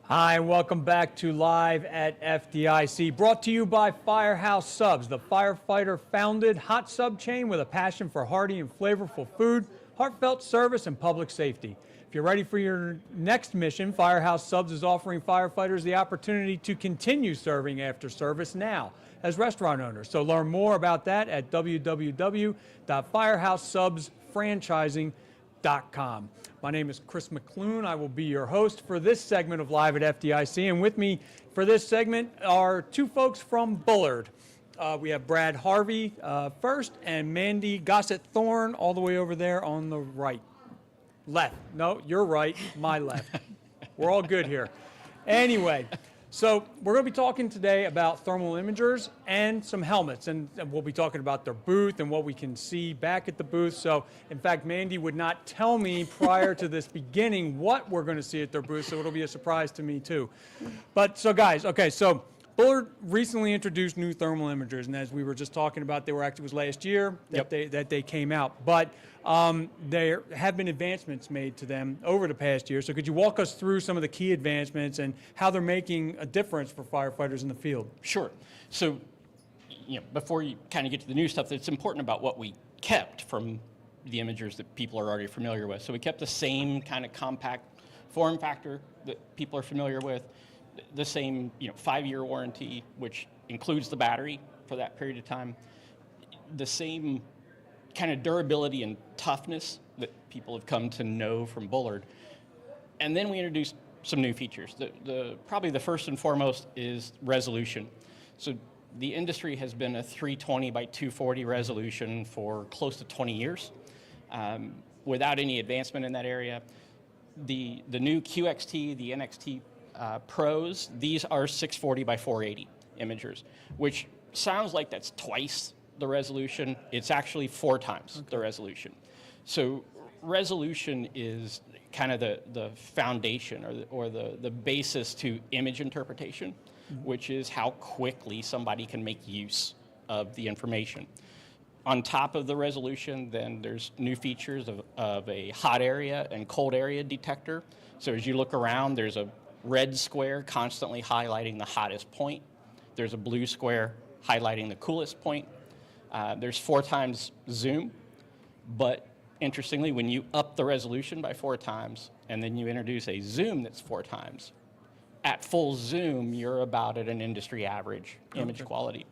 Hi, and welcome back to Live at FDIC, brought to you by Firehouse Subs, the firefighter-founded hot sub chain with a passion for hearty and flavorful food, heartfelt service, and public safety. If you're ready for your next mission, Firehouse Subs is offering firefighters the opportunity to continue serving after service now as restaurant owners. So learn more about that at www.firehousesubsfranchising.com. My name is Chris McClune. I will be your host for this segment of Live at FDIC. And with me for this segment are two folks from Bullard. We have Brad Harvey first and Mandy Gossett-Thorne all the way over there on the right. Left. No, you're right. My left. We're all good here. Anyway, so we're going to be talking today about thermal imagers and some helmets, and we'll be talking about their booth and what we can see back at the booth. So, in fact, Mandy would not tell me prior to this beginning what we're going to see at their booth, so it'll be a surprise to me too. But so guys, okay, so Bullard recently introduced new thermal imagers, and as we were just talking about, it was last year that they came out. But there have been advancements made to them over the past year. So could you walk us through some of the key advancements and how they're making a difference for firefighters in the field? Sure. So, before you kind of get to the new stuff, it's important about what we kept from the imagers that people are already familiar with. So we kept the same kind of compact form factor that people are familiar with, the same 5-year warranty, which includes the battery for that period of time, the same kind of durability and toughness that people have come to know from Bullard. And then we introduced some new features. Probably the first and foremost is resolution. So the industry has been a 320 by 240 resolution for close to 20 years without any advancement in that area. The new QXT, the NXT Pros, these are 640 by 480 imagers, which sounds like that's twice the resolution. It's actually 4 times the resolution. So resolution is kind of the foundation or the basis to image interpretation, which is how quickly somebody can make use of the information. On top of the resolution, then there's new features of a hot area and cold area detector. So as you look around, there's a red square constantly highlighting the hottest point. There's a blue square highlighting the coolest point. There's 4 times zoom, but interestingly, when you up the resolution by 4 times and then you introduce a zoom that's 4 times, at full zoom, you're about at an industry average image quality.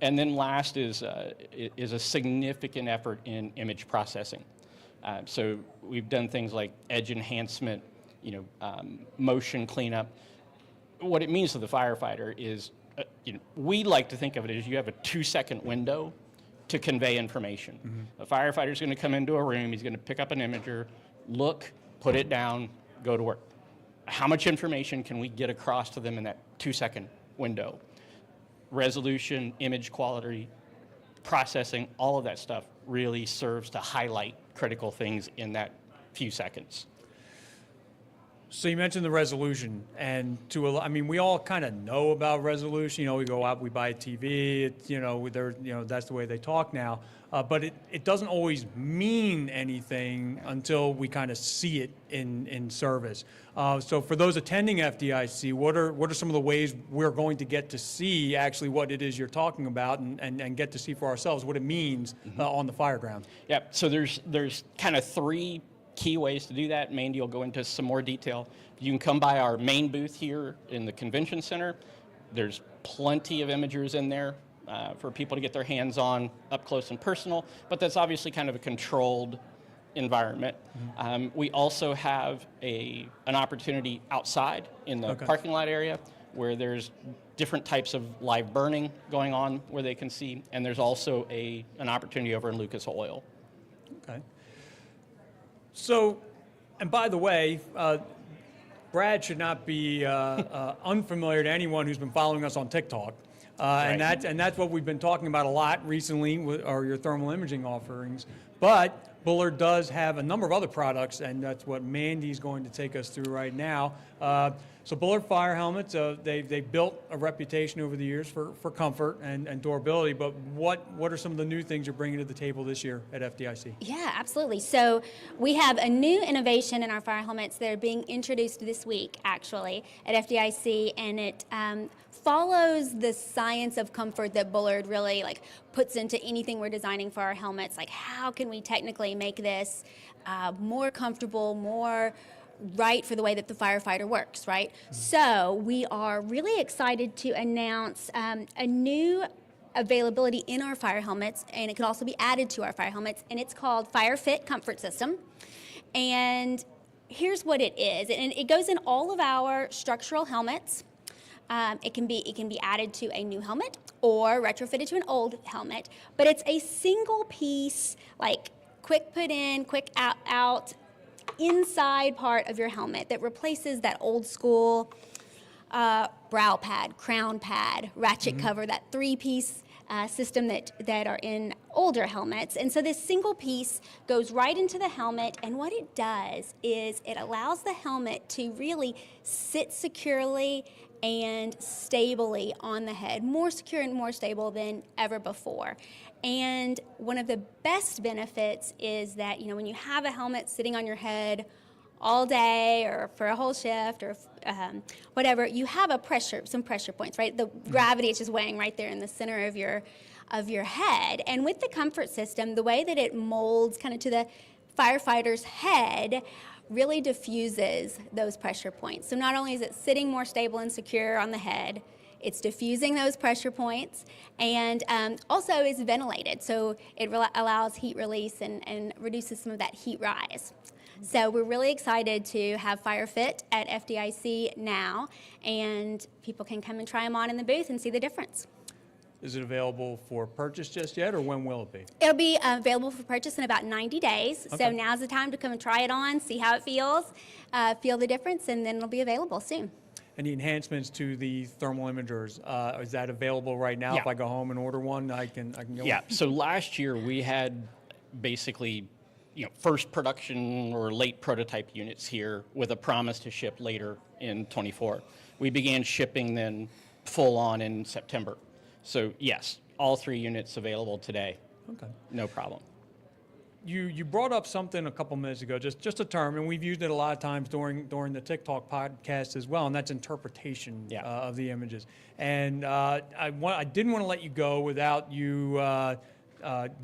And then last is a significant effort in image processing. So we've done things like edge enhancement, motion cleanup. What it means to the firefighter is, we like to think of it as you have a 2-second window to convey information. A firefighter's going to come into a room, he's going to pick up an imager, look, put it down, go to work. How much information can we get across to them in that 2-second window? Resolution, image quality, processing, all of that stuff really serves to highlight critical things in that few seconds. So you mentioned the resolution, and we all kind of know about resolution. We go out, we buy a TV. That's the way they talk now. But it doesn't always mean anything until we kind of see it in service. So for those attending FDIC, what are some of the ways we're going to get to see actually what it is you're talking about and get to see for ourselves what it means on the fire ground? Yeah. So there's kind of 3 key ways to do that. Mandy will go into some more detail. You can come by our main booth here in the convention center. There's plenty of imagers in there for people to get their hands on up close and personal, but that's obviously kind of a controlled environment. We also have an opportunity outside in the parking lot area where there's different types of live burning going on where they can see, and there's also an opportunity over in Lucas Oil. Okay. So, and by the way, Brad should not be unfamiliar to anyone who's been following us on TikTok. Right. And that's what we've been talking about a lot recently with your thermal imaging offerings. But Bullard does have a number of other products, and that's what Mandy's going to take us through right now. So Bullard fire helmets, they built a reputation over the years for comfort and durability, but what are some of the new things you're bringing to the table this year at FDIC? Yeah, absolutely. So we have a new innovation in our fire helmets that are being introduced this week, actually, at FDIC, and it follows the science of comfort that Bullard really puts into anything we're designing for our helmets. Like, how can we technically make this more comfortable, more right for the way that the firefighter works, right? So we are really excited to announce a new availability in our fire helmets, and it can also be added to our fire helmets, and it's called Fire Fit Comfort System. And here's what it is, and it goes in all of our structural helmets. It can be added to a new helmet or retrofitted to an old helmet, but it's a single piece, quick put in, quick out inside part of your helmet that replaces that old school brow pad, crown pad, ratchet cover, that three-piece system that are in older helmets. And so this single piece goes right into the helmet, and what it does is it allows the helmet to really sit securely and stably on the head, more secure and more stable than ever before. And one of the best benefits is that, when you have a helmet sitting on your head all day or for a whole shift or whatever, you have some pressure points, right? The gravity is just weighing right there in the center of your head. And with the comfort system, the way that it molds kind of to the firefighter's head really diffuses those pressure points. So not only is it sitting more stable and secure on the head, it's diffusing those pressure points, and also is ventilated, so it allows heat release and reduces some of that heat rise. So we're really excited to have Fire Fit at FDIC now, and people can come and try them on in the booth and see the difference. Is it available for purchase just yet, or when will it be? It'll be available for purchase in about 90 days. Okay. So now's the time to come and try it on, see how it feels, feel the difference, and then it'll be available soon. And the enhancements to the thermal imagers, is that available right now? Yeah. If I go home and order one, I can go? Yeah, so last year we had basically, first production or late prototype units here with a promise to ship later in 24. We began shipping then full on in September. So yes, all 3 units available today. Okay. No problem. You brought up something a couple minutes ago, just a term, and we've used it a lot of times during the TikTok podcast as well, and that's interpretation of the images. And I didn't want to let you go without you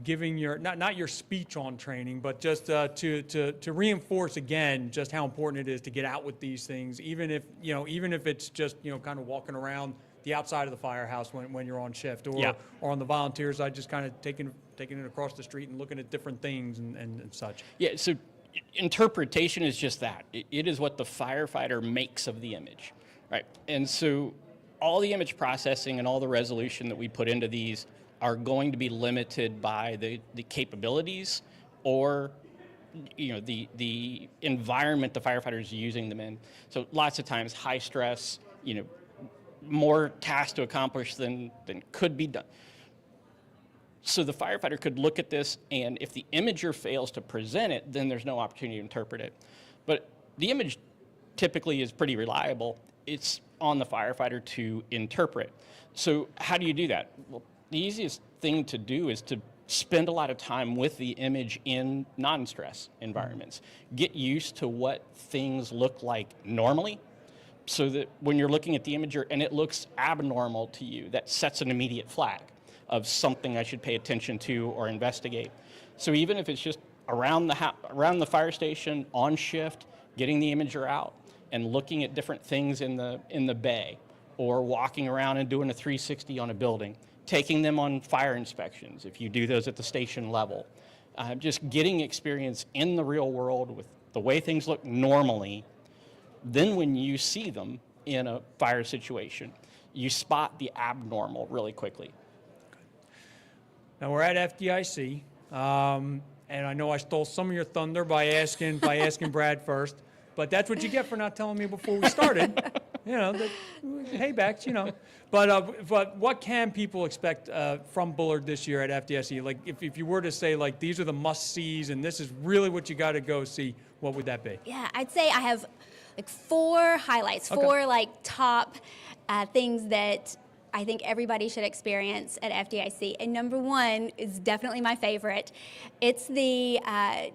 giving your not your speech on training, but just to reinforce again just how important it is to get out with these things, even if it's just kind of walking around the outside of the firehouse when you're on shift, or on the volunteer side, just kind of taking it across the street and looking at different things and such. Yeah, so interpretation is just that. It is what the firefighter makes of the image, right? And so all the image processing and all the resolution that we put into these are going to be limited by the capabilities or the environment the firefighter is using them in. So lots of times high stress, more tasks to accomplish than could be done. So the firefighter could look at this, and if the imager fails to present it, then there's no opportunity to interpret it. But the image typically is pretty reliable. It's on the firefighter to interpret. So how do you do that? Well, the easiest thing to do is to spend a lot of time with the image in non-stress environments. Get used to what things look like normally, so that when you're looking at the imager and it looks abnormal to you, that sets an immediate flag of something I should pay attention to or investigate. So even if it's just around the fire station on shift, getting the imager out and looking at different things in the bay, or walking around and doing a 360 on a building, taking them on fire inspections if you do those at the station level, just getting experience in the real world with the way things look normally. Then when you see them in a fire situation, you spot the abnormal really quickly. Now we're at FDIC, and I know I stole some of your thunder by asking Brad first, but that's what you get for not telling me before we started. you know, the paybacks, you know. But what can people expect from Bullard this year at FDIC? Like, if you were to say, like, these are the must-sees and this is really what you got to go see, what would that be? Yeah, I'd say I have like 4 highlights, Okay. 4 like top things that I think everybody should experience at FDIC. And number 1 is definitely my favorite. It's the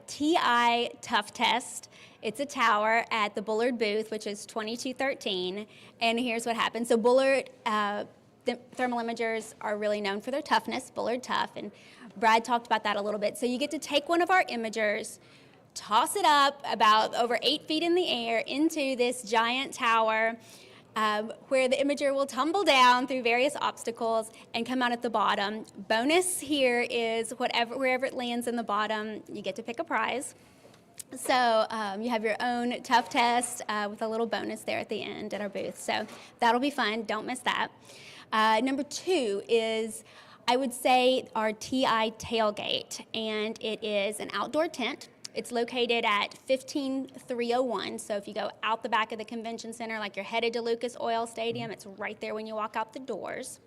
TI Tough Test. It's a tower at the Bullard booth, which is 2213. And here's what happens. So Bullard, the thermal imagers are really known for their toughness, Bullard Tough, and Brad talked about that a little bit. So you get to take one of our imagers, toss it up about over 8 feet in the air into this giant tower, where the imager will tumble down through various obstacles and come out at the bottom. Bonus here is wherever it lands in the bottom, you get to pick a prize. So you have your own tough test with a little bonus there at the end at our booth. So that'll be fun. Don't miss that. Number 2 is, I would say, our TI tailgate, and it is an outdoor tent. It's located at 15301, so if you go out the back of the convention center, like you're headed to Lucas Oil Stadium, it's right there when you walk out the doors.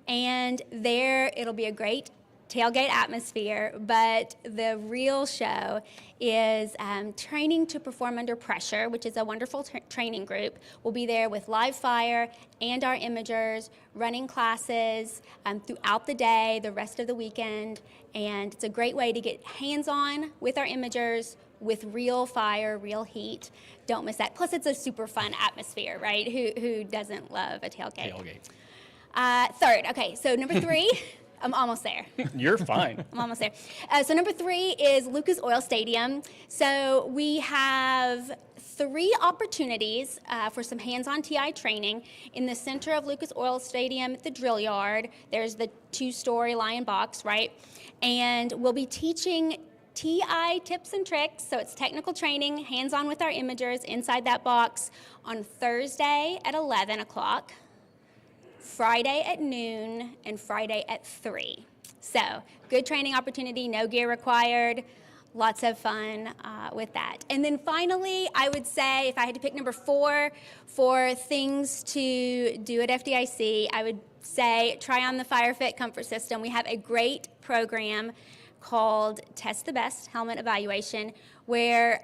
And there, it'll be a great tailgate atmosphere, but the real show is training to perform under pressure, which is a wonderful training group. We'll be there with live fire and our imagers, running classes throughout the day, the rest of the weekend, and it's a great way to get hands-on with our imagers, with real fire, real heat. Don't miss that. Plus, it's a super fun atmosphere, right? Who doesn't love a tailgate? Tailgate. Third, okay, so number 3, I'm almost there. You're fine. I'm almost there. So number 3 is Lucas Oil Stadium. So we have 3 opportunities for some hands-on TI training. In the center of Lucas Oil Stadium, at the drill yard, there's the 2-story lion box, right? And we'll be teaching TI tips and tricks, so it's technical training, hands-on with our imagers inside that box on Thursday at 11 o'clock. Friday at noon, and Friday at 3. So, good training opportunity, no gear required, lots of fun with that. And then finally, I would say, if I had to pick number 4 for things to do at FDIC, I would say try on the FireFit comfort system. We have a great program called Test the Best Helmet Evaluation, where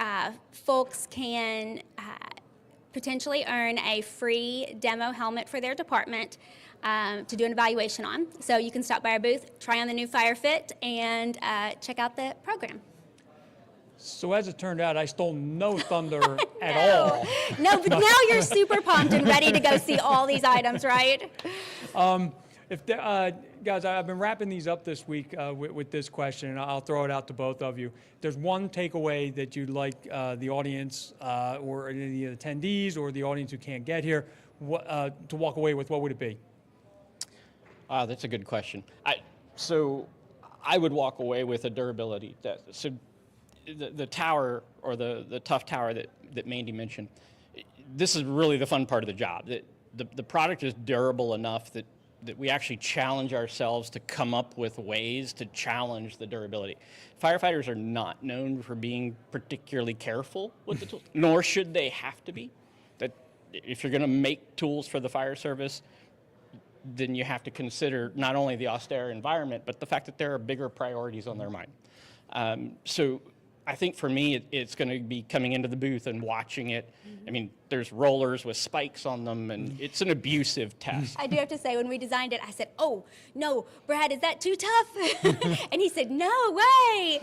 folks can potentially earn a free demo helmet for their department to do an evaluation on. So you can stop by our booth, try on the new FireFit, and check out the program. So as it turned out, I stole no thunder at all. No, but now you're super pumped and ready to go see all these items, right? Guys, I've been wrapping these up this week with this question, and I'll throw it out to both of you. There's one takeaway that you'd like the audience or any of the attendees or the audience who can't get here to walk away with. What would it be? That's a good question. So I would walk away with a durability test. So the tower, or the tough tower that Mandy mentioned, this is really the fun part of the job. The product is durable enough that we actually challenge ourselves to come up with ways to challenge the durability. Firefighters are not known for being particularly careful with the tools, nor should they have to be. That if you're going to make tools for the fire service, then you have to consider not only the austere environment, but the fact that there are bigger priorities on their mind. So I think for me, it's going to be coming into the booth and watching it. I mean, there's rollers with spikes on them, and it's an abusive test. I do have to say, when we designed it, I said, "Oh, no, Brad, is that too tough?" And he said, "No way."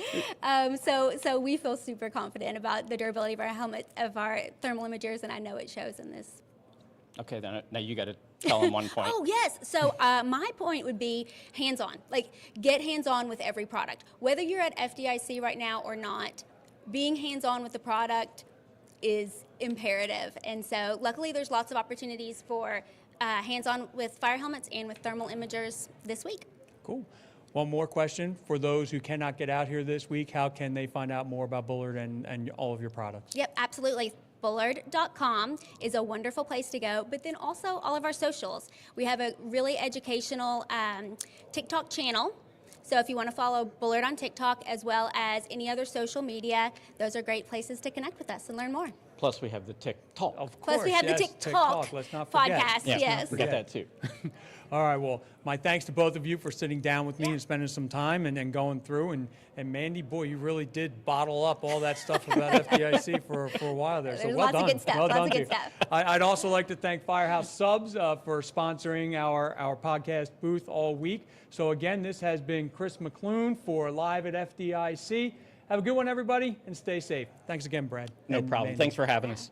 So we feel super confident about the durability of our helmets, of our thermal imagers, and I know it shows in this. Okay, then now you got to tell them one point. Oh, yes. So my point would be hands-on. Like, get hands-on with every product. Whether you're at FDIC right now or not, being hands-on with the product is imperative. And so luckily there's lots of opportunities for hands-on with fire helmets and with thermal imagers this week. Cool. One more question. For those who cannot get out here this week, how can they find out more about Bullard and all of your products? Yep, absolutely. Bullard.com is a wonderful place to go, but then also all of our socials. We have a really educational TikTok channel. So if you want to follow Bullard on TikTok as well as any other social media, those are great places to connect with us and learn more. Plus, we have the TikTok. Of course, Plus, we have the yes, TikTok Let's not forget. podcast. Yeah, Yes. we got that too. All right, well, my thanks to both of you for sitting down with me and spending some time and going through. And Mandy, boy, you really did bottle up all that stuff about FDIC for a while there. So There's well lots of done. good stuff, Well lots done of to good you. stuff. I'd also like to thank Firehouse Subs for sponsoring our podcast booth all week. So again, this has been Chris McClune for Live at FDIC. Have a good one, everybody, and stay safe. Thanks again, Brad. No and problem. Mandy. Thanks for having us.